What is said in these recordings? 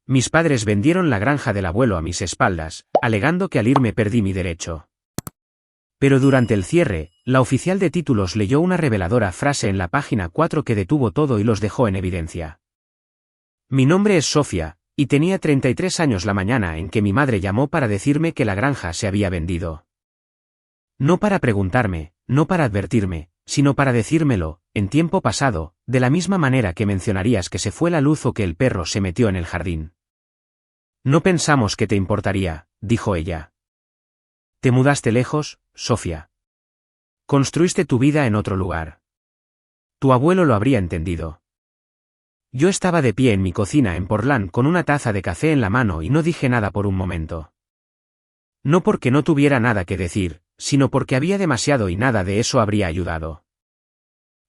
Mis padres vendieron la granja del abuelo a mis espaldas, alegando que al irme perdí mi derecho. Pero durante el cierre, la oficial de títulos leyó una reveladora frase en la página 4 que detuvo todo y los dejó en evidencia. Mi nombre es Sofía, y tenía 33 años la mañana en que mi madre llamó para decirme que la granja se había vendido. No para preguntarme, no para advertirme, sino para decírmelo, en tiempo pasado, de la misma manera que mencionarías que se fue la luz o que el perro se metió en el jardín. No pensamos que te importaría, dijo ella. Te mudaste lejos, Sofía. Construiste tu vida en otro lugar. Tu abuelo lo habría entendido. Yo estaba de pie en mi cocina en Portland con una taza de café en la mano y no dije nada por un momento. No porque no tuviera nada que decir, sino porque había demasiado y nada de eso habría ayudado.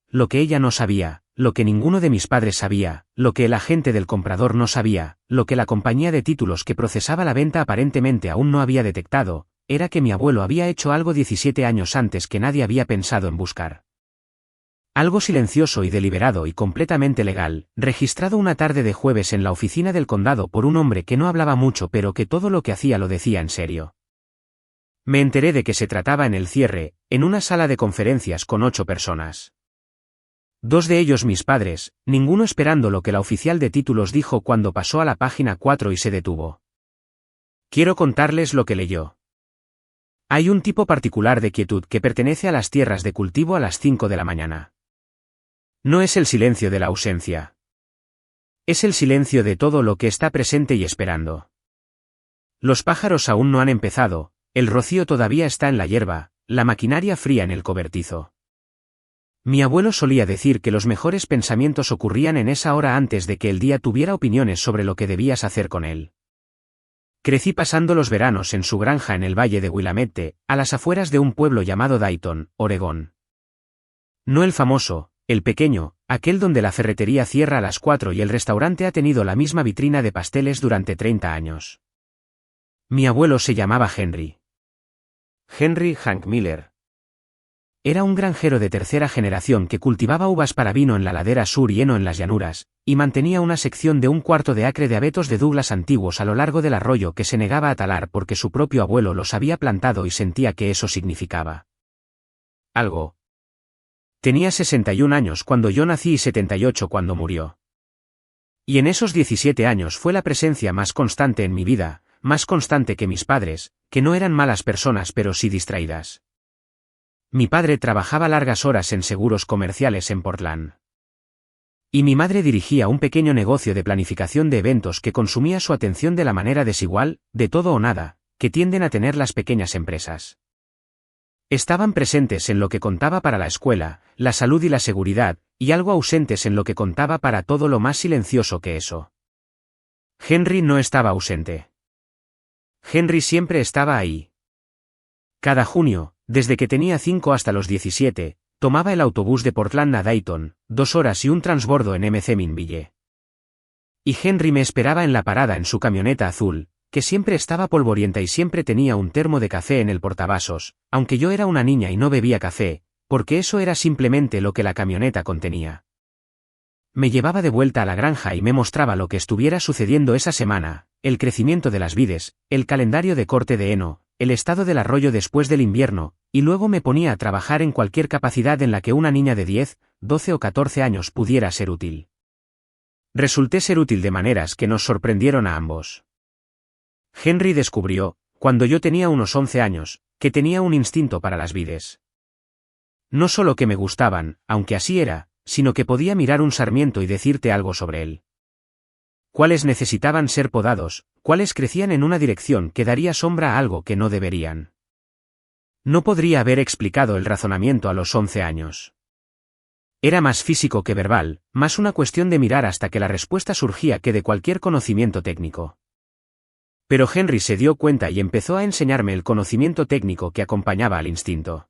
Lo que ella no sabía, lo que ninguno de mis padres sabía, lo que el agente del comprador no sabía, lo que la compañía de títulos que procesaba la venta aparentemente aún no había detectado, era que mi abuelo había hecho algo 17 años antes que nadie había pensado en buscar. Algo silencioso y deliberado y completamente legal, registrado una tarde de jueves en la oficina del condado por un hombre que no hablaba mucho pero que todo lo que hacía lo decía en serio. Me enteré de que se trataba en el cierre, en una sala de conferencias con 8 personas. 2 de ellos mis padres, ninguno esperando lo que la oficial de títulos dijo cuando pasó a la página 4 y se detuvo. Quiero contarles lo que leyó. Hay un tipo particular de quietud que pertenece a las tierras de cultivo a las 5 de la mañana. No es el silencio de la ausencia. Es el silencio de todo lo que está presente y esperando. Los pájaros aún no han empezado, el rocío todavía está en la hierba, la maquinaria fría en el cobertizo. Mi abuelo solía decir que los mejores pensamientos ocurrían en esa hora antes de que el día tuviera opiniones sobre lo que debías hacer con él. Crecí pasando los veranos en su granja en el valle de Willamette, a las afueras de un pueblo llamado Dayton, Oregón. No el famoso, el pequeño, aquel donde la ferretería cierra a las 4 y el restaurante ha tenido la misma vitrina de pasteles durante 30 años. Mi abuelo se llamaba Henry. Henry Hank Miller. Era un granjero de tercera generación que cultivaba uvas para vino en la ladera sur y heno en las llanuras, y mantenía una sección de 1/4 de acre de abetos de Douglas antiguos a lo largo del arroyo que se negaba a talar porque su propio abuelo los había plantado y sentía que eso significaba algo. Tenía 61 años cuando yo nací y 78 cuando murió. Y en esos 17 años fue la presencia más constante en mi vida, más constante que mis padres, que no eran malas personas pero sí distraídas. Mi padre trabajaba largas horas en seguros comerciales en Portland. Y mi madre dirigía un pequeño negocio de planificación de eventos que consumía su atención de la manera desigual, de todo o nada, que tienden a tener las pequeñas empresas. Estaban presentes en lo que contaba para la escuela, la salud y la seguridad, y algo ausentes en lo que contaba para todo lo más silencioso que eso. Henry no estaba ausente. Henry siempre estaba ahí. Cada junio, desde que tenía 5 hasta los 17, tomaba el autobús de Portland a Dayton, 2 horas y un transbordo en Minville. Y Henry me esperaba en la parada en su camioneta azul, que siempre estaba polvorienta y siempre tenía un termo de café en el portavasos, aunque yo era una niña y no bebía café, porque eso era simplemente lo que la camioneta contenía. Me llevaba de vuelta a la granja y me mostraba lo que estuviera sucediendo esa semana, el crecimiento de las vides, el calendario de corte de heno, el estado del arroyo después del invierno, y luego me ponía a trabajar en cualquier capacidad en la que una niña de 10, 12 o 14 años pudiera ser útil. Resulté ser útil de maneras que nos sorprendieron a ambos. Henry descubrió, cuando yo tenía unos 11 años, que tenía un instinto para las vides. No solo que me gustaban, aunque así era, sino que podía mirar un sarmiento y decirte algo sobre él. Cuáles necesitaban ser podados, cuáles crecían en una dirección que daría sombra a algo que no deberían. No podría haber explicado el razonamiento a los 11 años. Era más físico que verbal, más una cuestión de mirar hasta que la respuesta surgía que de cualquier conocimiento técnico. Pero Henry se dio cuenta y empezó a enseñarme el conocimiento técnico que acompañaba al instinto.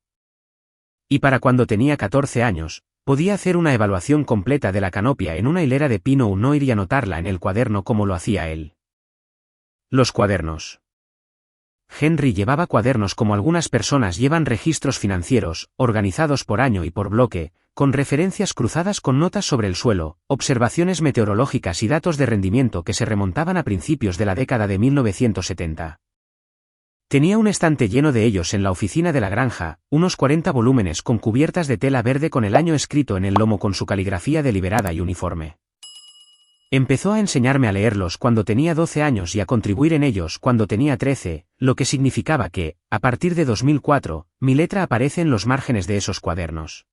Y para cuando tenía 14 años, podía hacer una evaluación completa de la canopia en una hilera de pino Unoir y anotarla en el cuaderno como lo hacía él. Los cuadernos. Henry llevaba cuadernos como algunas personas llevan registros financieros, organizados por año y por bloque, con referencias cruzadas con notas sobre el suelo, observaciones meteorológicas y datos de rendimiento que se remontaban a principios de la década de 1970. Tenía un estante lleno de ellos en la oficina de la granja, unos 40 volúmenes con cubiertas de tela verde con el año escrito en el lomo con su caligrafía deliberada y uniforme. Empezó a enseñarme a leerlos cuando tenía 12 años y a contribuir en ellos cuando tenía 13, lo que significaba que, a partir de 2004, mi letra aparece en los márgenes de esos cuadernos.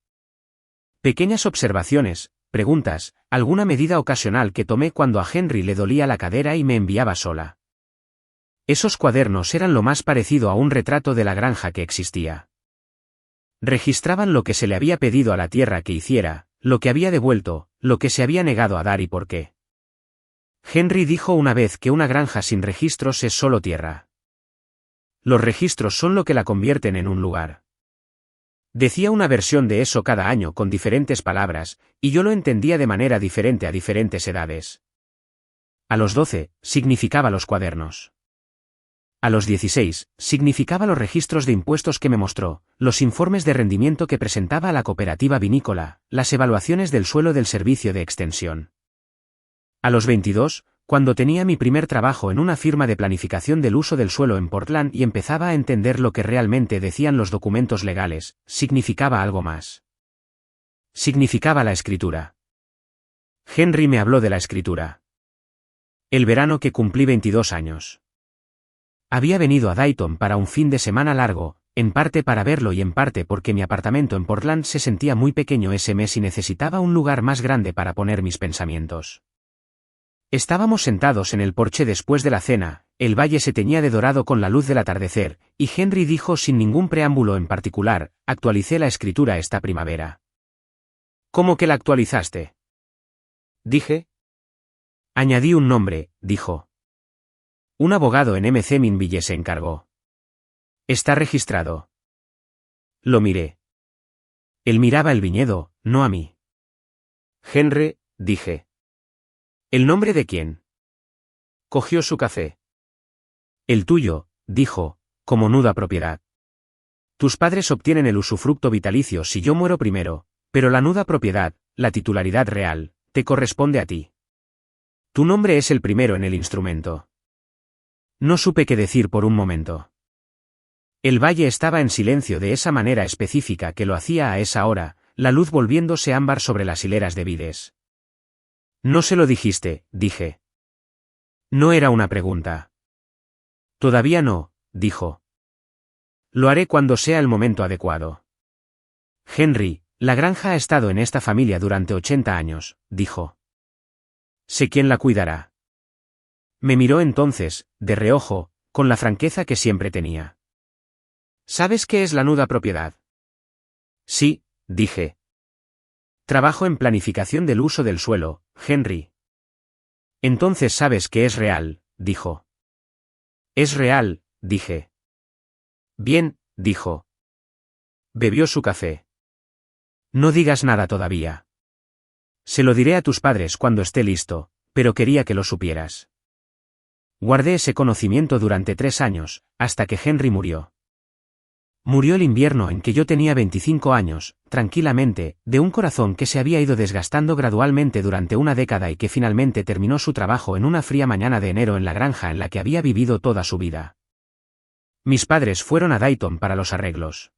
Pequeñas observaciones, preguntas, alguna medida ocasional que tomé cuando a Henry le dolía la cadera y me enviaba sola. Esos cuadernos eran lo más parecido a un retrato de la granja que existía. Registraban lo que se le había pedido a la tierra que hiciera, lo que había devuelto, lo que se había negado a dar y por qué. Henry dijo una vez que una granja sin registros es solo tierra. Los registros son lo que la convierten en un lugar. Decía una versión de eso cada año con diferentes palabras, y yo lo entendía de manera diferente a diferentes edades. A los 12, significaba los cuadernos. A los 16, significaba los registros de impuestos que me mostró, los informes de rendimiento que presentaba a la cooperativa vinícola, las evaluaciones del suelo del servicio de extensión. A los 22, cuando tenía mi primer trabajo en una firma de planificación del uso del suelo en Portland y empezaba a entender lo que realmente decían los documentos legales, significaba algo más. Significaba la escritura. Henry me habló de la escritura. El verano que cumplí 22 años. Había venido a Dayton para un fin de semana largo, en parte para verlo y en parte porque mi apartamento en Portland se sentía muy pequeño ese mes y necesitaba un lugar más grande para poner mis pensamientos. Estábamos sentados en el porche después de la cena, el valle se teñía de dorado con la luz del atardecer, y Henry dijo sin ningún preámbulo en particular, actualicé la escritura esta primavera. ¿Cómo que la actualizaste? Dije. Añadí un nombre, dijo. Un abogado en MC Minville se encargó. Está registrado. Lo miré. Él miraba el viñedo, no a mí. Henry, dije. ¿El nombre de quién? Cogió su café. El tuyo, dijo, como nuda propiedad. Tus padres obtienen el usufructo vitalicio si yo muero primero, pero la nuda propiedad, la titularidad real, te corresponde a ti. Tu nombre es el primero en el instrumento. No supe qué decir por un momento. El valle estaba en silencio de esa manera específica que lo hacía a esa hora, la luz volviéndose ámbar sobre las hileras de vides. No se lo dijiste, dije. No era una pregunta. Todavía no, dijo. Lo haré cuando sea el momento adecuado. Henry, la granja ha estado en esta familia durante 80 años, dijo. Sé quién la cuidará. Me miró entonces, de reojo, con la franqueza que siempre tenía. ¿Sabes qué es la nuda propiedad? Sí, dije. Trabajo en planificación del uso del suelo, Henry. Entonces sabes que es real, dijo. Es real, dije. Bien, dijo. Bebió su café. No digas nada todavía. Se lo diré a tus padres cuando esté listo, pero quería que lo supieras. Guardé ese conocimiento durante 3 años, hasta que Henry murió. Murió el invierno en que yo tenía 25 años, tranquilamente, de un corazón que se había ido desgastando gradualmente durante una década y que finalmente terminó su trabajo en una fría mañana de enero en la granja en la que había vivido toda su vida. Mis padres fueron a Dayton para los arreglos.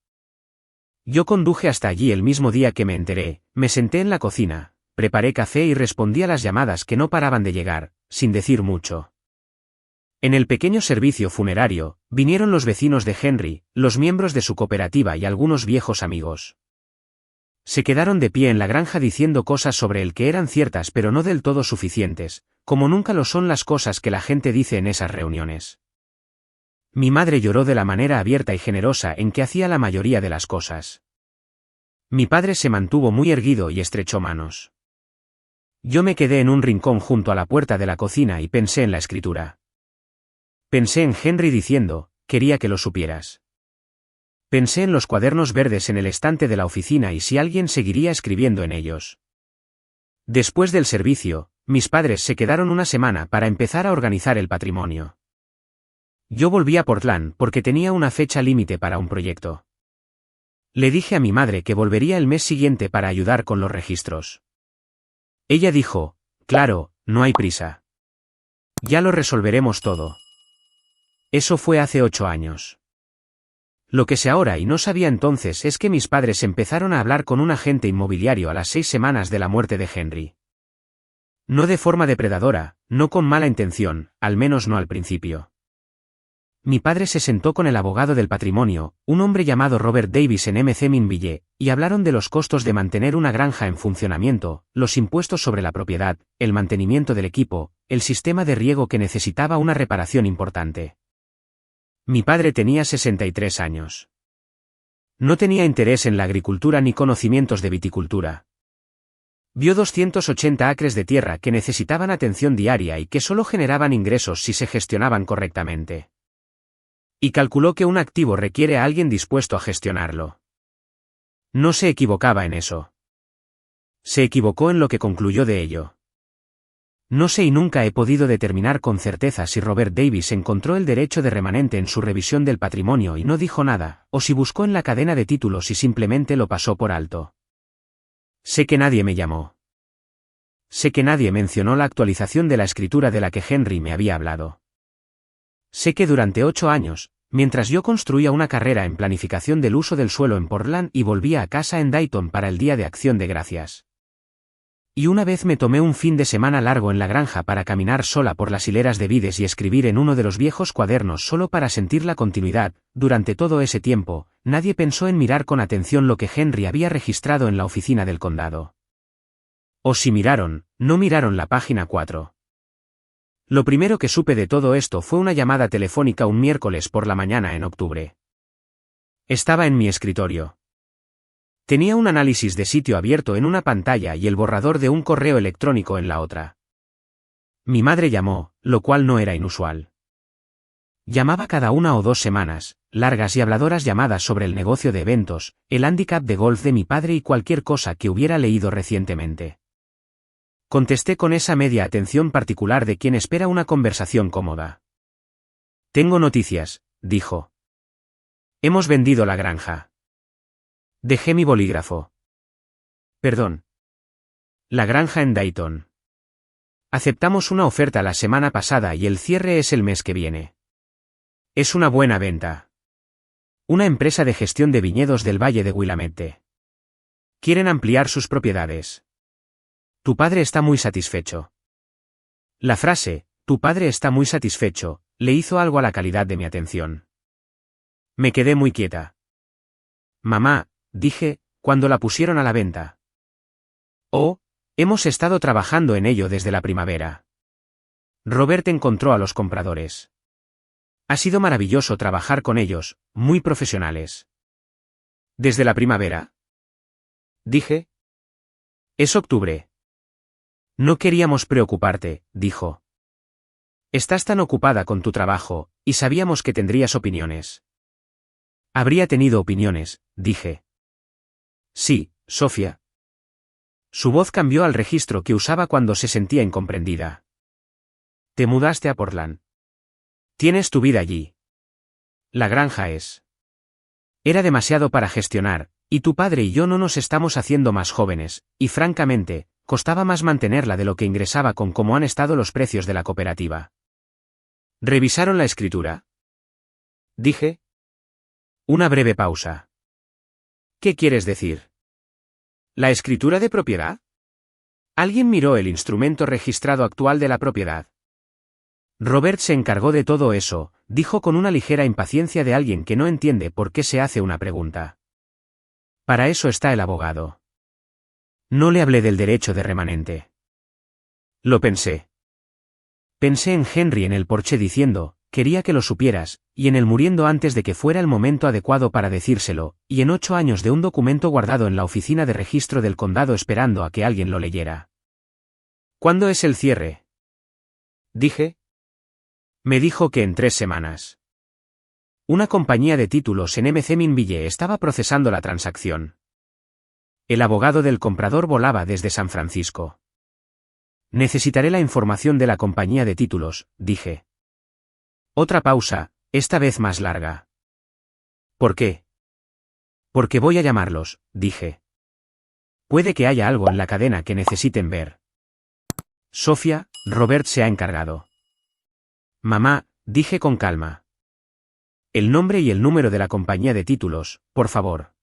Yo conduje hasta allí el mismo día que me enteré, me senté en la cocina, preparé café y respondí a las llamadas que no paraban de llegar, sin decir mucho. En el pequeño servicio funerario, vinieron los vecinos de Henry, los miembros de su cooperativa y algunos viejos amigos. Se quedaron de pie en la granja diciendo cosas sobre él que eran ciertas pero no del todo suficientes, como nunca lo son las cosas que la gente dice en esas reuniones. Mi madre lloró de la manera abierta y generosa en que hacía la mayoría de las cosas. Mi padre se mantuvo muy erguido y estrechó manos. Yo me quedé en un rincón junto a la puerta de la cocina y pensé en la escritura. Pensé en Henry diciendo, quería que lo supieras. Pensé en los cuadernos verdes en el estante de la oficina y si alguien seguiría escribiendo en ellos. Después del servicio, mis padres se quedaron una semana para empezar a organizar el patrimonio. Yo volví a Portland porque tenía una fecha límite para un proyecto. Le dije a mi madre que volvería el mes siguiente para ayudar con los registros. Ella dijo, claro, no hay prisa. Ya lo resolveremos todo. Eso fue hace 8 años. Lo que sé ahora y no sabía entonces es que mis padres empezaron a hablar con un agente inmobiliario a las 6 semanas de la muerte de Henry. No de forma depredadora, no con mala intención, al menos no al principio. Mi padre se sentó con el abogado del patrimonio, un hombre llamado Robert Davis en MC Minville, y hablaron de los costos de mantener una granja en funcionamiento, los impuestos sobre la propiedad, el mantenimiento del equipo, el sistema de riego que necesitaba una reparación importante. Mi padre tenía 63 años. No tenía interés en la agricultura ni conocimientos de viticultura. Vio 280 acres de tierra que necesitaban atención diaria y que solo generaban ingresos si se gestionaban correctamente. Y calculó que un activo requiere a alguien dispuesto a gestionarlo. No se equivocaba en eso. Se equivocó en lo que concluyó de ello. No sé y nunca he podido determinar con certeza si Robert Davis encontró el derecho de remanente en su revisión del patrimonio y no dijo nada, o si buscó en la cadena de títulos y simplemente lo pasó por alto. Sé que nadie me llamó. Sé que nadie mencionó la actualización de la escritura de la que Henry me había hablado. Sé que durante 8 años, mientras yo construía una carrera en planificación del uso del suelo en Portland y volvía a casa en Dayton para el Día de Acción de Gracias. Y una vez me tomé un fin de semana largo en la granja para caminar sola por las hileras de vides y escribir en uno de los viejos cuadernos solo para sentir la continuidad. Durante todo ese tiempo, nadie pensó en mirar con atención lo que Henry había registrado en la oficina del condado. O si miraron, no miraron la página 4. Lo primero que supe de todo esto fue una llamada telefónica un miércoles por la mañana en octubre. Estaba en mi escritorio. Tenía un análisis de sitio abierto en una pantalla y el borrador de un correo electrónico en la otra. Mi madre llamó, lo cual no era inusual. Llamaba cada 1 o 2 semanas, largas y habladoras llamadas sobre el negocio de eventos, el handicap de golf de mi padre y cualquier cosa que hubiera leído recientemente. Contesté con esa media atención particular de quien espera una conversación cómoda. Tengo noticias, dijo. Hemos vendido la granja. Dejé mi bolígrafo. Perdón. La granja en Dayton. Aceptamos una oferta la semana pasada y el cierre es el mes que viene. Es una buena venta. Una empresa de gestión de viñedos del Valle de Willamette. Quieren ampliar sus propiedades. Tu padre está muy satisfecho. La frase, tu padre está muy satisfecho, le hizo algo a la calidad de mi atención. Me quedé muy quieta. Mamá, dije, cuando la pusieron a la venta. Oh, hemos estado trabajando en ello desde la primavera. Robert encontró a los compradores. Ha sido maravilloso trabajar con ellos, muy profesionales. ¿Desde la primavera? Dije. Es octubre. No queríamos preocuparte, dijo. Estás tan ocupada con tu trabajo, y sabíamos que tendrías opiniones. Habría tenido opiniones, dije. Sí, Sofía. Su voz cambió al registro que usaba cuando se sentía incomprendida. Te mudaste a Portland. Tienes tu vida allí. La granja es. Era demasiado para gestionar, y tu padre y yo no nos estamos haciendo más jóvenes, y francamente, costaba más mantenerla de lo que ingresaba con cómo han estado los precios de la cooperativa. ¿Revisaron la escritura? Dije. Una breve pausa. ¿Qué quieres decir? ¿La escritura de propiedad? Alguien miró el instrumento registrado actual de la propiedad. Robert se encargó de todo eso, dijo con una ligera impaciencia de alguien que no entiende por qué se hace una pregunta. Para eso está el abogado. No le hablé del derecho de remanente. Lo pensé. Pensé en Henry en el porche diciendo, quería que lo supieras, y en él muriendo antes de que fuera el momento adecuado para decírselo, y en 8 años de un documento guardado en la oficina de registro del condado esperando a que alguien lo leyera. ¿Cuándo es el cierre? Dije. Me dijo que en 3 semanas. Una compañía de títulos en MC Minville estaba procesando la transacción. El abogado del comprador volaba desde San Francisco. Necesitaré la información de la compañía de títulos, dije. Otra pausa, esta vez más larga. ¿Por qué? Porque voy a llamarlos, dije. Puede que haya algo en la cadena que necesiten ver. Sofía, Robert se ha encargado. Mamá, dije con calma. El nombre y el número de la compañía de títulos, por favor.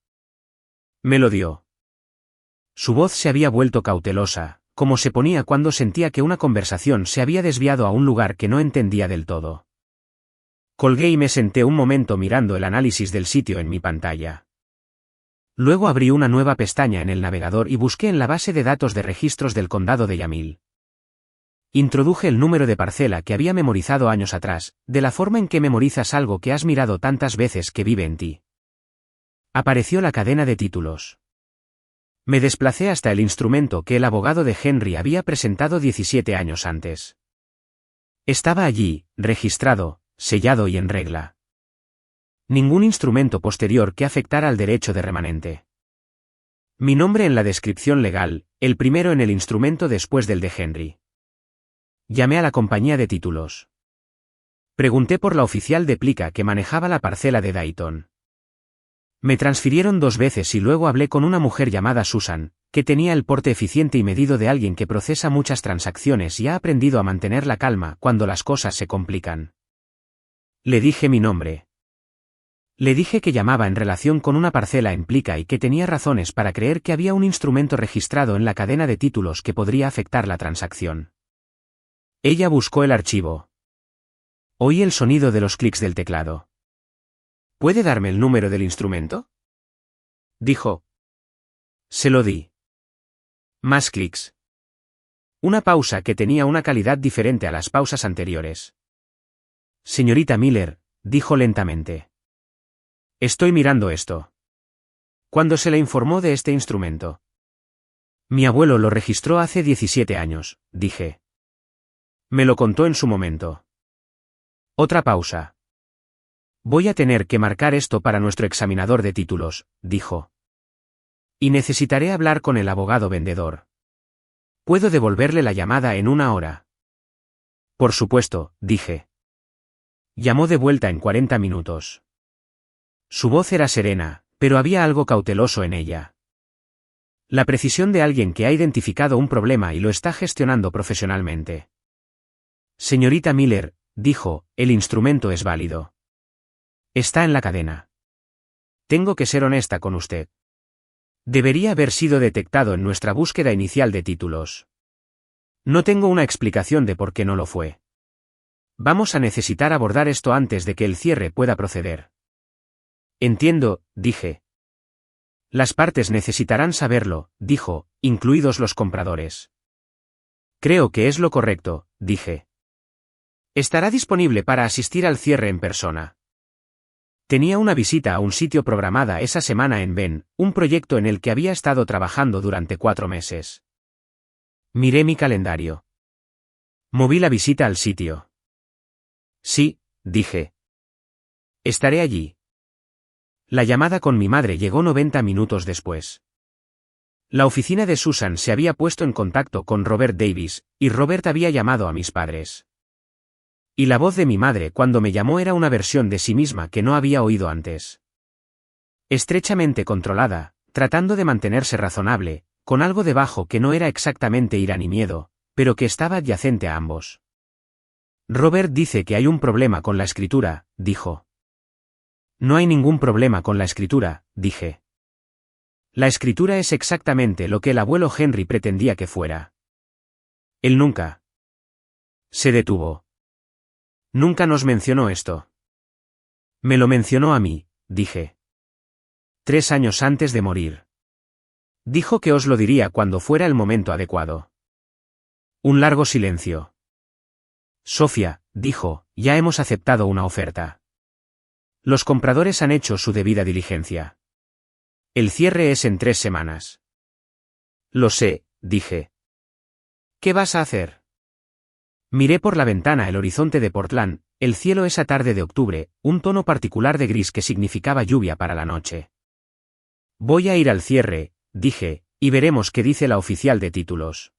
Me lo dio. Su voz se había vuelto cautelosa, como se ponía cuando sentía que una conversación se había desviado a un lugar que no entendía del todo. Colgué y me senté un momento mirando el análisis del sitio en mi pantalla. Luego abrí una nueva pestaña en el navegador y busqué en la base de datos de registros del condado de Yamil. Introduje el número de parcela que había memorizado años atrás, de la forma en que memorizas algo que has mirado tantas veces que vive en ti. Apareció la cadena de títulos. Me desplacé hasta el instrumento que el abogado de Henry había presentado 17 años antes. Estaba allí, registrado, sellado y en regla. Ningún instrumento posterior que afectara al derecho de remanente. Mi nombre en la descripción legal, el primero en el instrumento después del de Henry. Llamé a la compañía de títulos. Pregunté por la oficial de Plica que manejaba la parcela de Dayton. Me transfirieron 2 veces y luego hablé con una mujer llamada Susan, que tenía el porte eficiente y medido de alguien que procesa muchas transacciones y ha aprendido a mantener la calma cuando las cosas se complican. Le dije mi nombre. Le dije que llamaba en relación con una parcela en Plica y que tenía razones para creer que había un instrumento registrado en la cadena de títulos que podría afectar la transacción. Ella buscó el archivo. Oí el sonido de los clics del teclado. ¿Puede darme el número del instrumento?, dijo. Se lo di. Más clics. Una pausa que tenía una calidad diferente a las pausas anteriores. Señorita Miller, dijo lentamente. Estoy mirando esto. ¿Cuándo se le informó de este instrumento? Mi abuelo lo registró hace 17 años, dije. Me lo contó en su momento. Otra pausa. Voy a tener que marcar esto para nuestro examinador de títulos, dijo. Y necesitaré hablar con el abogado vendedor. ¿Puedo devolverle la llamada en 1 hora? Por supuesto, dije. Llamó de vuelta en 40 minutos. Su voz era serena, pero había algo cauteloso en ella. La precisión de alguien que ha identificado un problema y lo está gestionando profesionalmente. Señorita Miller, dijo, el instrumento es válido. Está en la cadena. Tengo que ser honesta con usted. Debería haber sido detectado en nuestra búsqueda inicial de títulos. No tengo una explicación de por qué no lo fue. Vamos a necesitar abordar esto antes de que el cierre pueda proceder. Entiendo, dije. Las partes necesitarán saberlo, dijo, incluidos los compradores. Creo que es lo correcto, dije. Estará disponible para asistir al cierre en persona. Tenía una visita a un sitio programada esa semana en Ben, un proyecto en el que había estado trabajando durante 4 meses. Miré mi calendario. Moví la visita al sitio. Sí, dije. Estaré allí. La llamada con mi madre llegó 90 minutos después. La oficina de Susan se había puesto en contacto con Robert Davis, y Robert había llamado a mis padres. Y la voz de mi madre cuando me llamó era una versión de sí misma que no había oído antes. Estrechamente controlada, tratando de mantenerse razonable, con algo debajo que no era exactamente ira ni miedo, pero que estaba adyacente a ambos. Robert dice que hay un problema con la escritura, dijo. No hay ningún problema con la escritura, dije. La escritura es exactamente lo que el abuelo Henry pretendía que fuera. Él nunca. Se detuvo. Nunca nos mencionó esto. Me lo mencionó a mí, dije. 3 años antes de morir. Dijo que os lo diría cuando fuera el momento adecuado. Un largo silencio. Sofía, dijo, ya hemos aceptado una oferta. Los compradores han hecho su debida diligencia. El cierre es en 3 semanas. Lo sé, dije. ¿Qué vas a hacer? Miré por la ventana el horizonte de Portland, el cielo esa tarde de octubre, un tono particular de gris que significaba lluvia para la noche. Voy a ir al cierre, dije, y veremos qué dice la oficial de títulos.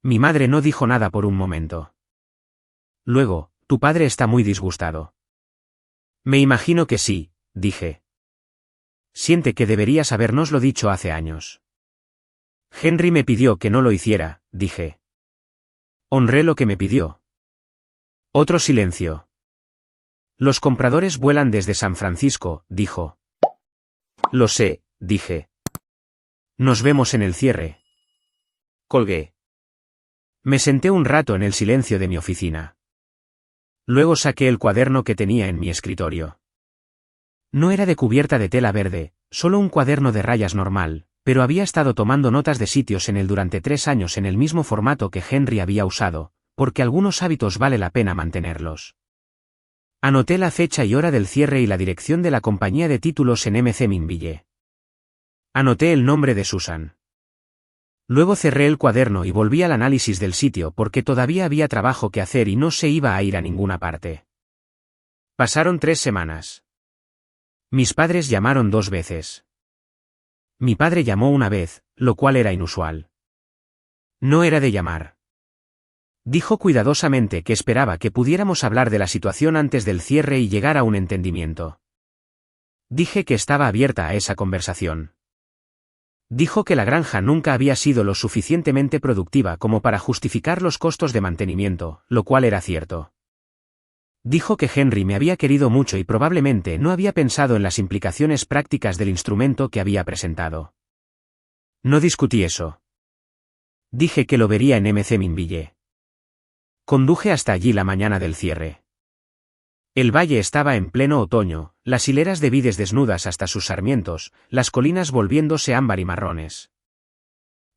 Mi madre no dijo nada por un momento. Luego, tu padre está muy disgustado. Me imagino que sí, dije. Siente que deberías habérnoslo dicho hace años. Henry me pidió que no lo hiciera, dije. Honré lo que me pidió. Otro silencio. Los compradores vuelan desde San Francisco, dijo. Lo sé, dije. Nos vemos en el cierre. Colgué. Me senté un rato en el silencio de mi oficina. Luego saqué el cuaderno que tenía en mi escritorio. No era de cubierta de tela verde, solo un cuaderno de rayas normal, pero había estado tomando notas de sitios en él durante 3 años en el mismo formato que Henry había usado, porque algunos hábitos vale la pena mantenerlos. Anoté la fecha y hora del cierre y la dirección de la compañía de títulos en MC Minville. Anoté el nombre de Susan. Luego cerré el cuaderno y volví al análisis del sitio porque todavía había trabajo que hacer y no se iba a ir a ninguna parte. Pasaron 3 semanas. Mis padres llamaron 2 veces. Mi padre llamó una vez, lo cual era inusual. No era de llamar. Dijo cuidadosamente que esperaba que pudiéramos hablar de la situación antes del cierre y llegar a un entendimiento. Dije que estaba abierta a esa conversación. Dijo que la granja nunca había sido lo suficientemente productiva como para justificar los costos de mantenimiento, lo cual era cierto. Dijo que Henry me había querido mucho y probablemente no había pensado en las implicaciones prácticas del instrumento que había presentado. No discutí eso. Dije que lo vería en MC Minville. Conduje hasta allí la mañana del cierre. El valle estaba en pleno otoño, las hileras de vides desnudas hasta sus sarmientos, las colinas volviéndose ámbar y marrones.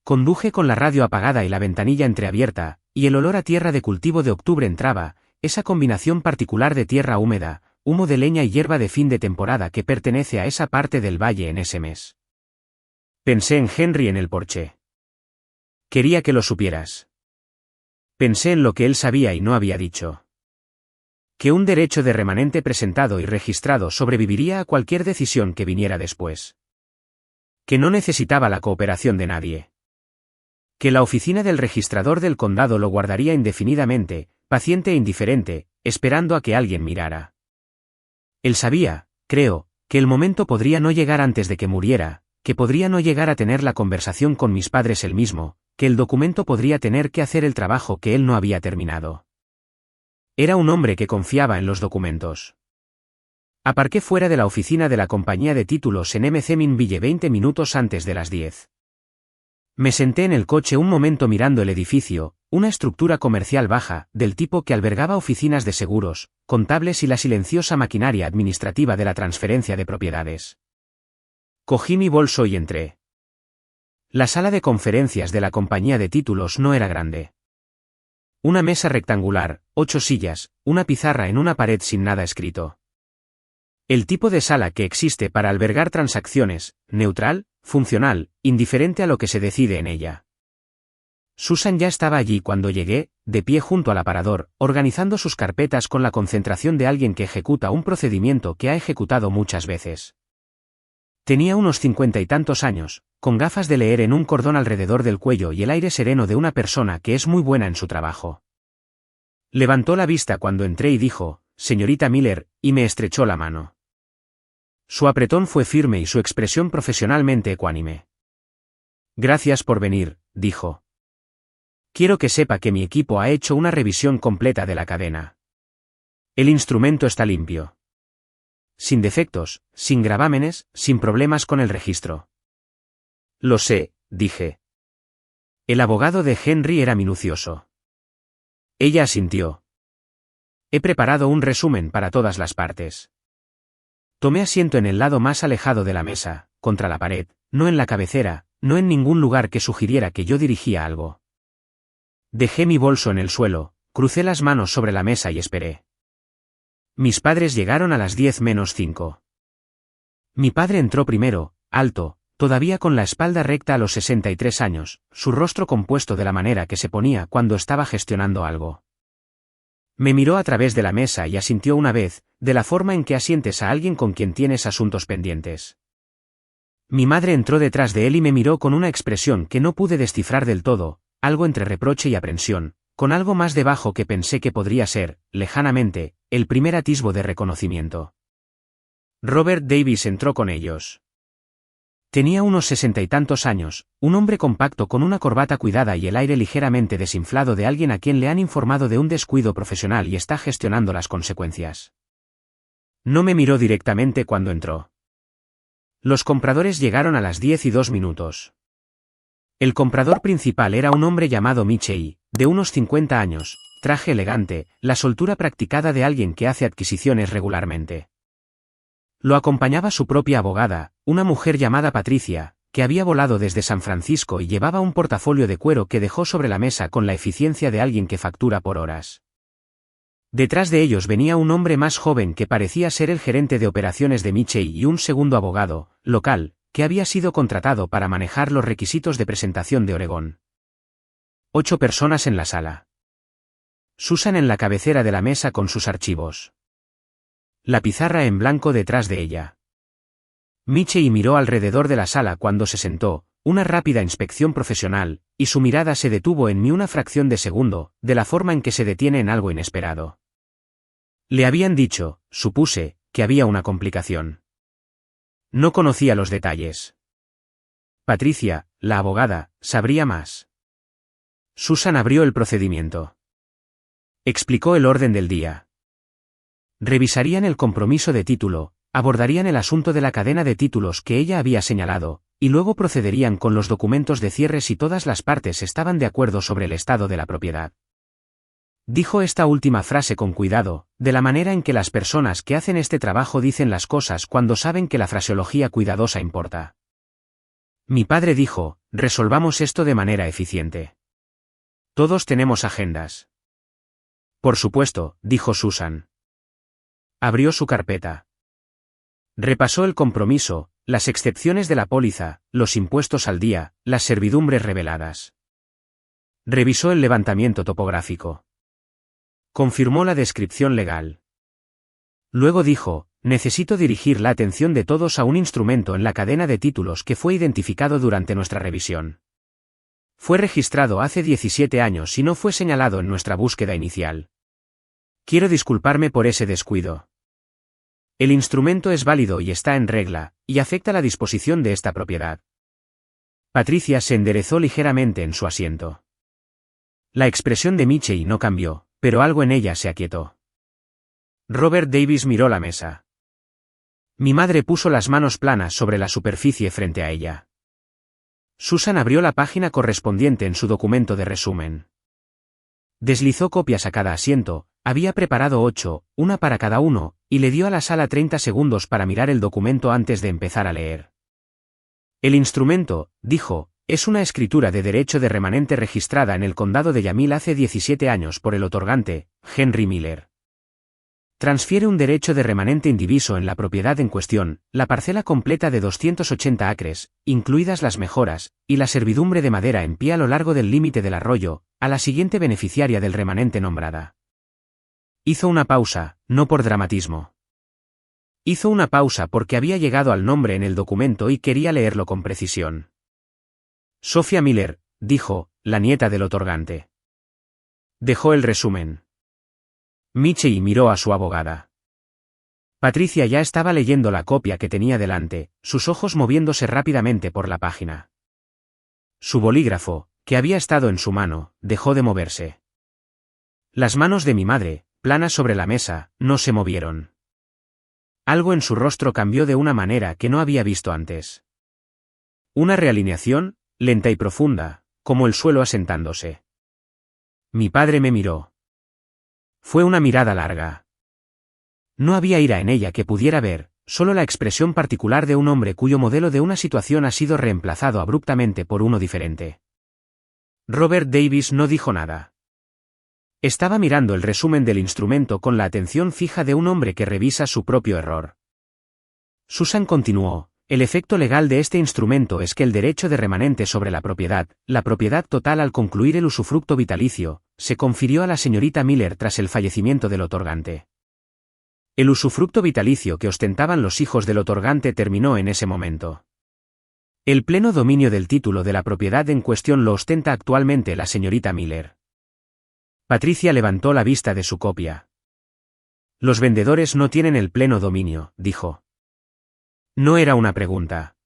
Conduje con la radio apagada y la ventanilla entreabierta, y el olor a tierra de cultivo de octubre entraba, esa combinación particular de tierra húmeda, humo de leña y hierba de fin de temporada que pertenece a esa parte del valle en ese mes. Pensé en Henry en el porche. Quería que lo supieras. Pensé en lo que él sabía y no había dicho. Que un derecho de remanente presentado y registrado sobreviviría a cualquier decisión que viniera después. Que no necesitaba la cooperación de nadie. Que la oficina del registrador del condado lo guardaría indefinidamente, paciente e indiferente, esperando a que alguien mirara. Él sabía, creo, que el momento podría no llegar antes de que muriera, que podría no llegar a tener la conversación con mis padres él mismo, que el documento podría tener que hacer el trabajo que él no había terminado. Era un hombre que confiaba en los documentos. Aparqué fuera de la oficina de la compañía de títulos en MC Minville 20 minutos antes de las 10. Me senté en el coche un momento mirando el edificio, una estructura comercial baja, del tipo que albergaba oficinas de seguros, contables y la silenciosa maquinaria administrativa de la transferencia de propiedades. Cogí mi bolso y entré. La sala de conferencias de la compañía de títulos no era grande. Una mesa rectangular, 8 sillas, una pizarra en una pared sin nada escrito. El tipo de sala que existe para albergar transacciones, neutral, funcional, indiferente a lo que se decide en ella. Susan ya estaba allí cuando llegué, de pie junto al aparador, organizando sus carpetas con la concentración de alguien que ejecuta un procedimiento que ha ejecutado muchas veces. Tenía unos 50 y tantos años, con gafas de leer en un cordón alrededor del cuello y el aire sereno de una persona que es muy buena en su trabajo. Levantó la vista cuando entré y dijo, «Señorita Miller», y me estrechó la mano. Su apretón fue firme y su expresión profesionalmente ecuánime. «Gracias por venir», dijo. «Quiero que sepa que mi equipo ha hecho una revisión completa de la cadena. El instrumento está limpio. Sin defectos, sin gravámenes, sin problemas con el registro». «Lo sé», dije. El abogado de Henry era minucioso. Ella asintió. «He preparado un resumen para todas las partes». Tomé asiento en el lado más alejado de la mesa, contra la pared, no en la cabecera, no en ningún lugar que sugiriera que yo dirigía algo. Dejé mi bolso en el suelo, crucé las manos sobre la mesa y esperé. Mis padres llegaron a las 10:05. Mi padre entró primero, alto, todavía con la espalda recta a los 63 años, su rostro compuesto de la manera que se ponía cuando estaba gestionando algo. Me miró a través de la mesa y asintió una vez, de la forma en que asientes a alguien con quien tienes asuntos pendientes. Mi madre entró detrás de él y me miró con una expresión que no pude descifrar del todo, algo entre reproche y aprensión, con algo más debajo que pensé que podría ser, lejanamente, el primer atisbo de reconocimiento. Robert Davis entró con ellos. Tenía unos 60 y tantos años, un hombre compacto con una corbata cuidada y el aire ligeramente desinflado de alguien a quien le han informado de un descuido profesional y está gestionando las consecuencias. No me miró directamente cuando entró. Los compradores llegaron a las 10:02. El comprador principal era un hombre llamado Michei, de unos 50 años, traje elegante, la soltura practicada de alguien que hace adquisiciones regularmente. Lo acompañaba su propia abogada, una mujer llamada Patricia, que había volado desde San Francisco y llevaba un portafolio de cuero que dejó sobre la mesa con la eficiencia de alguien que factura por horas. Detrás de ellos venía un hombre más joven que parecía ser el gerente de operaciones de Michei y un segundo abogado, local, que había sido contratado para manejar los requisitos de presentación de Oregón. 8 personas en la sala. Susan en la cabecera de la mesa con sus archivos. La pizarra en blanco detrás de ella. Michei miró alrededor de la sala cuando se sentó, una rápida inspección profesional, y su mirada se detuvo en mí una fracción de segundo, de la forma en que se detiene en algo inesperado. Le habían dicho, supuse, que había una complicación. No conocía los detalles. Patricia, la abogada, sabría más. Susan abrió el procedimiento. Explicó el orden del día. Revisarían el compromiso de título, abordarían el asunto de la cadena de títulos que ella había señalado, y luego procederían con los documentos de cierre si todas las partes estaban de acuerdo sobre el estado de la propiedad. Dijo esta última frase con cuidado, de la manera en que las personas que hacen este trabajo dicen las cosas cuando saben que la fraseología cuidadosa importa. Mi padre dijo, resolvamos esto de manera eficiente. Todos tenemos agendas. Por supuesto, dijo Susan. Abrió su carpeta. Repasó el compromiso, las excepciones de la póliza, los impuestos al día, las servidumbres reveladas. Revisó el levantamiento topográfico. Confirmó la descripción legal. Luego dijo, necesito dirigir la atención de todos a un instrumento en la cadena de títulos que fue identificado durante nuestra revisión. Fue registrado hace 17 años y no fue señalado en nuestra búsqueda inicial. Quiero disculparme por ese descuido. El instrumento es válido y está en regla, y afecta la disposición de esta propiedad. Patricia se enderezó ligeramente en su asiento. La expresión de Michei no cambió, pero algo en ella se aquietó. Robert Davis miró la mesa. Mi madre puso las manos planas sobre la superficie frente a ella. Susan abrió la página correspondiente en su documento de resumen. Deslizó copias a cada asiento, había preparado 8, una para cada uno, y le dio a la sala 30 segundos para mirar el documento antes de empezar a leer. El instrumento, dijo, es una escritura de derecho de remanente registrada en el condado de Yamil hace 17 años por el otorgante, Henry Miller. Transfiere un derecho de remanente indiviso en la propiedad en cuestión, la parcela completa de 280 acres, incluidas las mejoras, y la servidumbre de madera en pie a lo largo del límite del arroyo, a la siguiente beneficiaria del remanente nombrada. Hizo una pausa, no por dramatismo. Hizo una pausa porque había llegado al nombre en el documento y quería leerlo con precisión. Sophia Miller, dijo, la nieta del otorgante. Dejó el resumen. Michei miró a su abogada. Patricia ya estaba leyendo la copia que tenía delante, sus ojos moviéndose rápidamente por la página. Su bolígrafo, que había estado en su mano, dejó de moverse. Las manos de mi madre, planas sobre la mesa, no se movieron. Algo en su rostro cambió de una manera que no había visto antes. Una realineación, lenta y profunda, como el suelo asentándose. Mi padre me miró. Fue una mirada larga. No había ira en ella que pudiera ver, solo la expresión particular de un hombre cuyo modelo de una situación ha sido reemplazado abruptamente por uno diferente. Robert Davis no dijo nada. Estaba mirando el resumen del instrumento con la atención fija de un hombre que revisa su propio error. Susan continuó, el efecto legal de este instrumento es que el derecho de remanente sobre la propiedad total al concluir el usufructo vitalicio, se confirió a la señorita Miller tras el fallecimiento del otorgante. El usufructo vitalicio que ostentaban los hijos del otorgante terminó en ese momento. El pleno dominio del título de la propiedad en cuestión lo ostenta actualmente la señorita Miller. Patricia levantó la vista de su copia. Los vendedores no tienen el pleno dominio, dijo. No era una pregunta.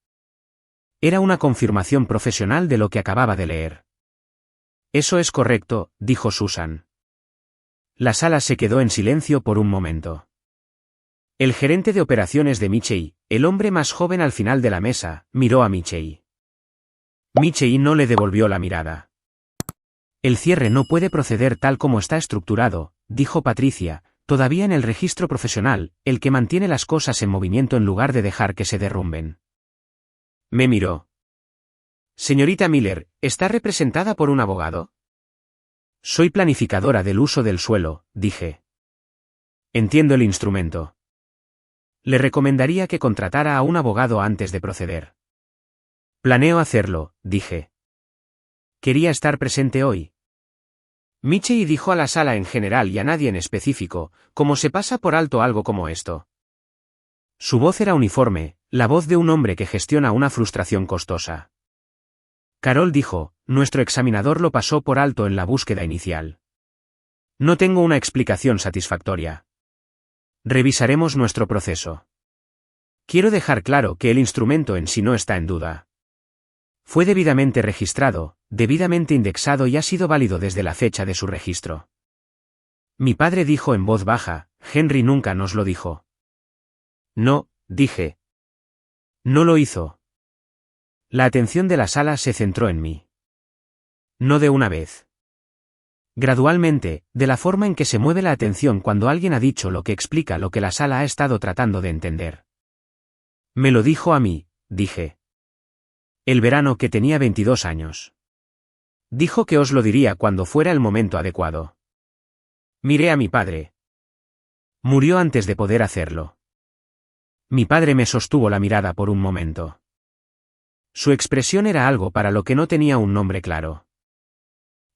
Era una confirmación profesional de lo que acababa de leer. Eso es correcto, dijo Susan. La sala se quedó en silencio por un momento. El gerente de operaciones de Michei, el hombre más joven al final de la mesa, miró a Michei. Michei no le devolvió la mirada. El cierre no puede proceder tal como está estructurado, dijo Patricia, todavía en el registro profesional, el que mantiene las cosas en movimiento en lugar de dejar que se derrumben. Me miró. Señorita Miller, ¿está representada por un abogado? Soy planificadora del uso del suelo, dije. Entiendo el instrumento. Le recomendaría que contratara a un abogado antes de proceder. Planeo hacerlo, dije. Quería estar presente hoy. Michei dijo a la sala en general y a nadie en específico, ¿cómo se pasa por alto algo como esto? Su voz era uniforme, la voz de un hombre que gestiona una frustración costosa. Carol dijo, nuestro examinador lo pasó por alto en la búsqueda inicial. No tengo una explicación satisfactoria. Revisaremos nuestro proceso. Quiero dejar claro que el instrumento en sí no está en duda. Fue debidamente registrado, debidamente indexado y ha sido válido desde la fecha de su registro. Mi padre dijo en voz baja, Henry nunca nos lo dijo. No, dije. No lo hizo. La atención de la sala se centró en mí. No de una vez. Gradualmente, de la forma en que se mueve la atención cuando alguien ha dicho lo que explica lo que la sala ha estado tratando de entender. Me lo dijo a mí, dije. El verano que tenía 22 años. Dijo que os lo diría cuando fuera el momento adecuado. Miré a mi padre. Murió antes de poder hacerlo. Mi padre me sostuvo la mirada por un momento. Su expresión era algo para lo que no tenía un nombre claro.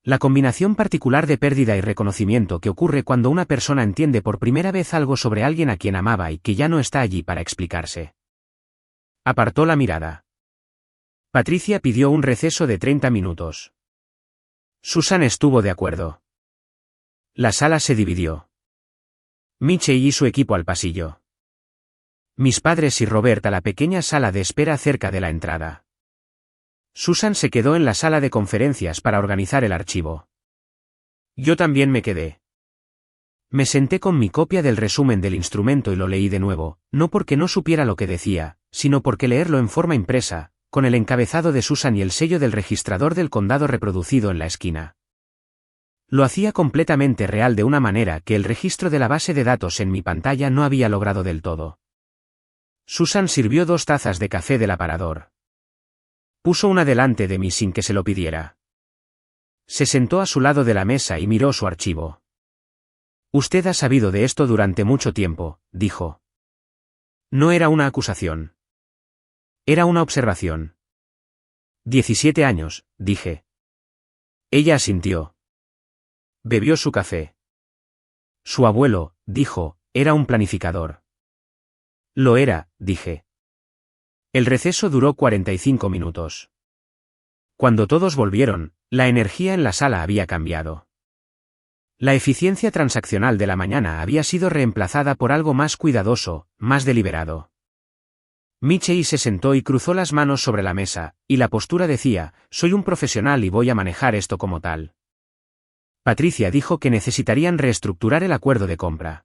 La combinación particular de pérdida y reconocimiento que ocurre cuando una persona entiende por primera vez algo sobre alguien a quien amaba y que ya no está allí para explicarse. Apartó la mirada. Patricia pidió un receso de 30 minutos. Susan estuvo de acuerdo. La sala se dividió. Michei y su equipo al pasillo. Mis padres y Robert a la pequeña sala de espera cerca de la entrada. Susan se quedó en la sala de conferencias para organizar el archivo. Yo también me quedé. Me senté con mi copia del resumen del instrumento y lo leí de nuevo, no porque no supiera lo que decía, sino porque leerlo en forma impresa, con el encabezado de Susan y el sello del registrador del condado reproducido en la esquina. Lo hacía completamente real de una manera que el registro de la base de datos en mi pantalla no había logrado del todo. Susan sirvió 2 tazas de café del aparador. Puso una delante de mí sin que se lo pidiera. Se sentó a su lado de la mesa y miró su archivo. Usted ha sabido de esto durante mucho tiempo, dijo. No era una acusación. Era una observación. 17 años, dije. Ella asintió. Bebió su café. Su abuelo, dijo, era un planificador. Lo era, dije. El receso duró 45 minutos. Cuando todos volvieron, la energía en la sala había cambiado. La eficiencia transaccional de la mañana había sido reemplazada por algo más cuidadoso, más deliberado. Michei se sentó y cruzó las manos sobre la mesa, y la postura decía, soy un profesional y voy a manejar esto como tal. Patricia dijo que necesitarían reestructurar el acuerdo de compra.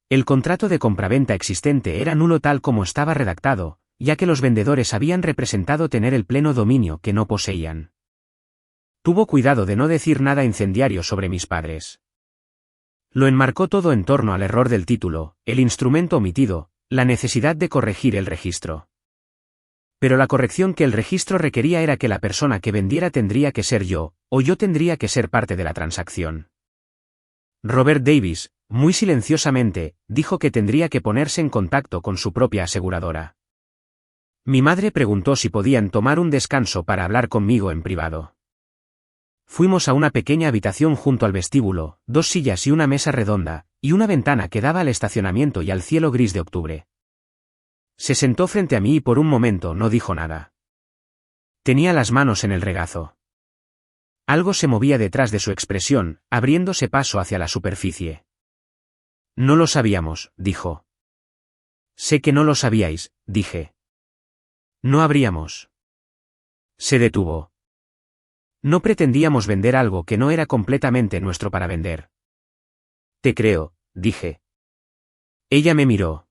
El contrato de compraventa existente era nulo tal como estaba redactado, ya que los vendedores habían representado tener el pleno dominio que no poseían. Tuvo cuidado de no decir nada incendiario sobre mis padres. Lo enmarcó todo en torno al error del título, el instrumento omitido, la necesidad de corregir el registro. Pero la corrección que el registro requería era que la persona que vendiera tendría que ser yo, o yo tendría que ser parte de la transacción. Robert Davis, muy silenciosamente, dijo que tendría que ponerse en contacto con su propia aseguradora. Mi madre preguntó si podían tomar un descanso para hablar conmigo en privado. Fuimos a una pequeña habitación junto al vestíbulo, 2 sillas y una mesa redonda, y una ventana que daba al estacionamiento y al cielo gris de octubre. Se sentó frente a mí y por un momento no dijo nada. Tenía las manos en el regazo. Algo se movía detrás de su expresión, abriéndose paso hacia la superficie. No lo sabíamos, dijo. Sé que no lo sabíais, dije. No habríamos. Se detuvo. No pretendíamos vender algo que no era completamente nuestro para vender. Te creo, dije. Ella me miró.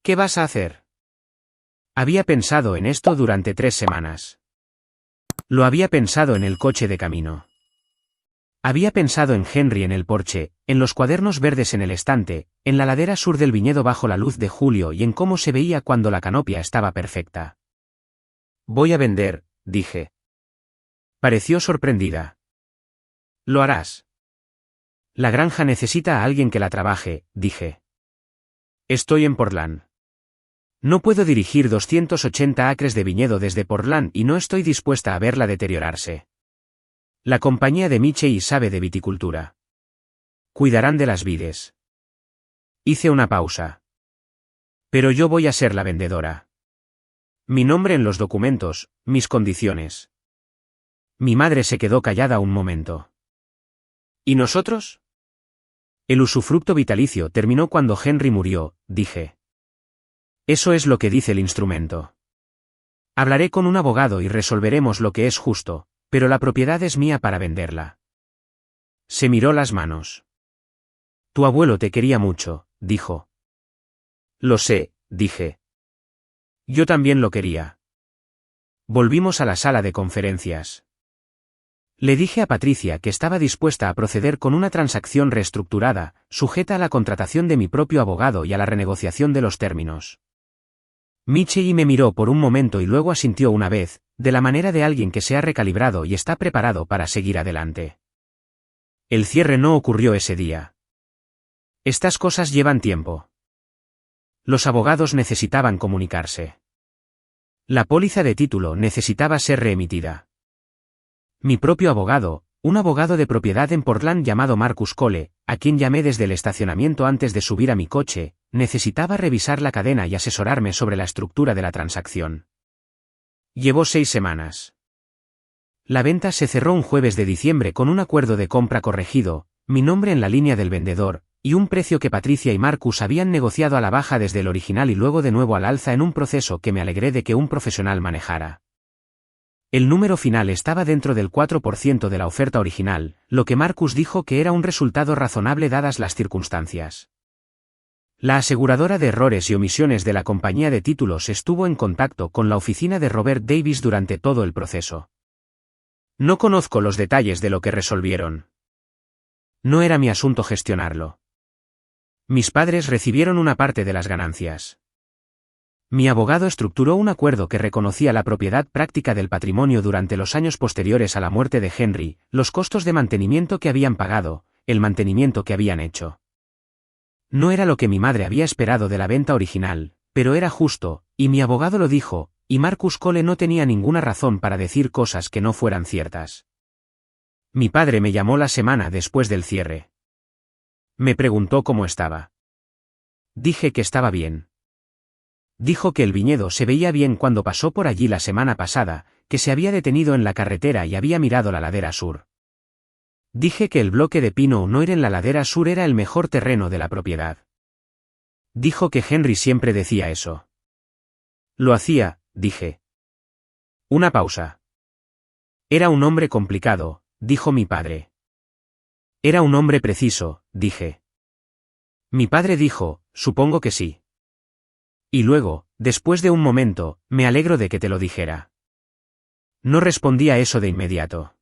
¿Qué vas a hacer? Había pensado en esto durante 3 semanas. Lo había pensado en el coche de camino. Había pensado en Henry en el porche, en los cuadernos verdes en el estante, en la ladera sur del viñedo bajo la luz de julio y en cómo se veía cuando la canopia estaba perfecta. Voy a vender, dije. Pareció sorprendida. Lo harás. La granja necesita a alguien que la trabaje, dije. Estoy en Portland. No puedo dirigir 280 acres de viñedo desde Portland y no estoy dispuesta a verla deteriorarse. La compañía de Michey sabe de viticultura. Cuidarán de las vides. Hice una pausa. Pero yo voy a ser la vendedora. Mi nombre en los documentos, mis condiciones. Mi madre se quedó callada un momento. ¿Y nosotros? El usufructo vitalicio terminó cuando Henry murió, dije. Eso es lo que dice el instrumento. Hablaré con un abogado y resolveremos lo que es justo, pero la propiedad es mía para venderla. Se miró las manos. Tu abuelo te quería mucho, dijo. Lo sé, dije. Yo también lo quería. Volvimos a la sala de conferencias. Le dije a Patricia que estaba dispuesta a proceder con una transacción reestructurada, sujeta a la contratación de mi propio abogado y a la renegociación de los términos. Michey me miró por un momento y luego asintió una vez, de la manera de alguien que se ha recalibrado y está preparado para seguir adelante. El cierre no ocurrió ese día. Estas cosas llevan tiempo. Los abogados necesitaban comunicarse. La póliza de título necesitaba ser reemitida. Mi propio abogado, un abogado de propiedad en Portland llamado Marcus Cole, a quien llamé desde el estacionamiento antes de subir a mi coche, necesitaba revisar la cadena y asesorarme sobre la estructura de la transacción. Llevó 6 semanas. La venta se cerró un jueves de diciembre con un acuerdo de compra corregido, mi nombre en la línea del vendedor, y un precio que Patricia y Marcus habían negociado a la baja desde el original y luego de nuevo al alza en un proceso que me alegré de que un profesional manejara. El número final estaba dentro del 4% de la oferta original, lo que Marcus dijo que era un resultado razonable dadas las circunstancias. La aseguradora de errores y omisiones de la compañía de títulos estuvo en contacto con la oficina de Robert Davis durante todo el proceso. No conozco los detalles de lo que resolvieron. No era mi asunto gestionarlo. Mis padres recibieron una parte de las ganancias. Mi abogado estructuró un acuerdo que reconocía la propiedad práctica del patrimonio durante los años posteriores a la muerte de Henry, los costos de mantenimiento que habían pagado, el mantenimiento que habían hecho. No era lo que mi madre había esperado de la venta original, pero era justo, y mi abogado lo dijo, y Marcus Cole no tenía ninguna razón para decir cosas que no fueran ciertas. Mi padre me llamó la semana después del cierre. Me preguntó cómo estaba. Dije que estaba bien. Dijo que el viñedo se veía bien cuando pasó por allí la semana pasada, que se había detenido en la carretera y había mirado la ladera sur. Dije que el bloque de pino Noir en la ladera sur era el mejor terreno de la propiedad. Dijo que Henry siempre decía eso. Lo hacía, dije. Una pausa. Era un hombre complicado, dijo mi padre. Era un hombre preciso, dije. Mi padre dijo, supongo que sí. Y luego, después de un momento, me alegro de que te lo dijera. No respondí a eso de inmediato.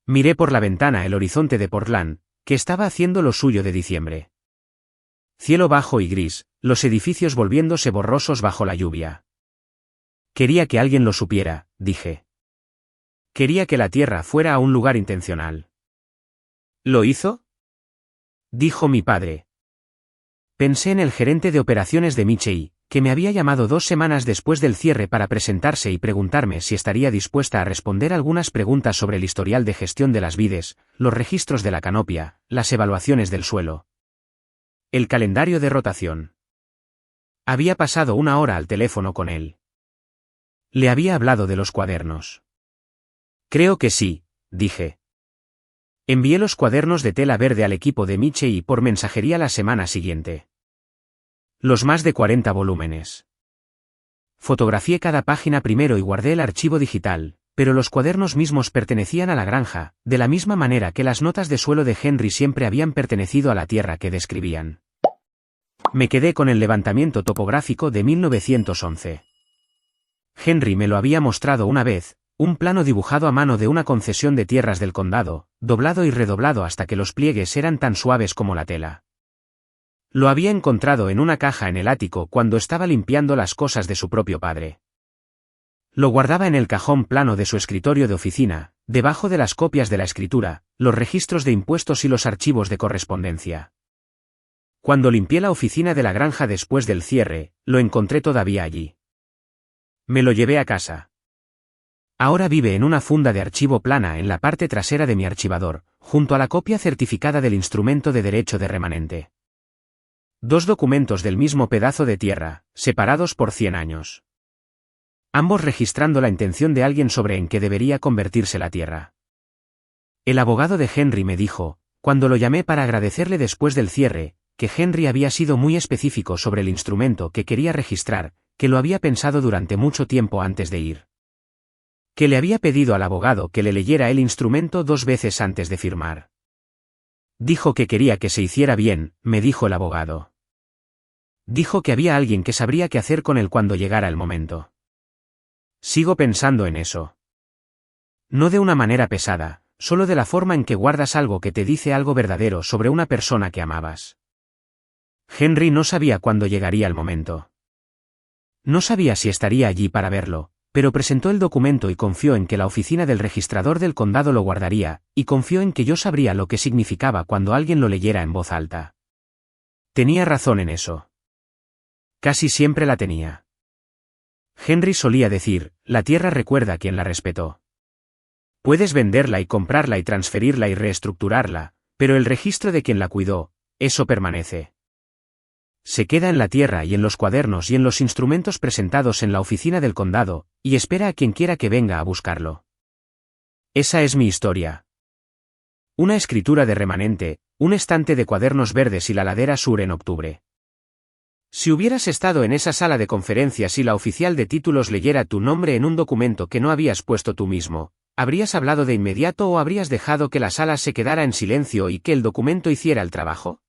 Miré por la ventana el horizonte de Portland, que estaba haciendo lo suyo de diciembre. Cielo bajo y gris, los edificios volviéndose borrosos bajo la lluvia. Quería que alguien lo supiera, dije. Quería que la tierra fuera a un lugar intencional. ¿Lo hizo? Dijo mi padre. Pensé en el gerente de operaciones de Michey, que me había llamado 2 semanas después del cierre para presentarse y preguntarme si estaría dispuesta a responder algunas preguntas sobre el historial de gestión de las vides, los registros de la canopia, las evaluaciones del suelo. El calendario de rotación. Había pasado 1 hora al teléfono con él. Le había hablado de los cuadernos. Creo que sí, dije. Envié los cuadernos de tela verde al equipo de Michey por mensajería la semana siguiente. Los más de 40 volúmenes. Fotografié cada página primero y guardé el archivo digital, pero los cuadernos mismos pertenecían a la granja, de la misma manera que las notas de suelo de Henry siempre habían pertenecido a la tierra que describían. Me quedé con el levantamiento topográfico de 1911. Henry me lo había mostrado una vez, un plano dibujado a mano de una concesión de tierras del condado, doblado y redoblado hasta que los pliegues eran tan suaves como la tela. Lo había encontrado en una caja en el ático cuando estaba limpiando las cosas de su propio padre. Lo guardaba en el cajón plano de su escritorio de oficina, debajo de las copias de la escritura, los registros de impuestos y los archivos de correspondencia. Cuando limpié la oficina de la granja después del cierre, lo encontré todavía allí. Me lo llevé a casa. Ahora vive en una funda de archivo plana en la parte trasera de mi archivador, junto a la copia certificada del instrumento de derecho de remanente. 2 documentos del mismo pedazo de tierra, separados por 100 años. Ambos registrando la intención de alguien sobre en qué debería convertirse la tierra. El abogado de Henry me dijo, cuando lo llamé para agradecerle después del cierre, que Henry había sido muy específico sobre el instrumento que quería registrar, que lo había pensado durante mucho tiempo antes de ir. Que le había pedido al abogado que le leyera el instrumento 2 veces antes de firmar. Dijo que quería que se hiciera bien, me dijo el abogado. Dijo que había alguien que sabría qué hacer con él cuando llegara el momento. Sigo pensando en eso. No de una manera pesada, solo de la forma en que guardas algo que te dice algo verdadero sobre una persona que amabas. Henry no sabía cuándo llegaría el momento. No sabía si estaría allí para verlo, pero presentó el documento y confió en que la oficina del registrador del condado lo guardaría, y confió en que yo sabría lo que significaba cuando alguien lo leyera en voz alta. Tenía razón en eso. Casi siempre la tenía. Henry solía decir, la tierra recuerda a quien la respetó. Puedes venderla y comprarla y transferirla y reestructurarla, pero el registro de quien la cuidó, eso permanece. Se queda en la tierra y en los cuadernos y en los instrumentos presentados en la oficina del condado, y espera a quien quiera que venga a buscarlo. Esa es mi historia. Una escritura de remanente, un estante de cuadernos verdes y la ladera sur en octubre. Si hubieras estado en esa sala de conferencias y la oficial de títulos leyera tu nombre en un documento que no habías puesto tú mismo, ¿habrías hablado de inmediato o habrías dejado que la sala se quedara en silencio y que el documento hiciera el trabajo?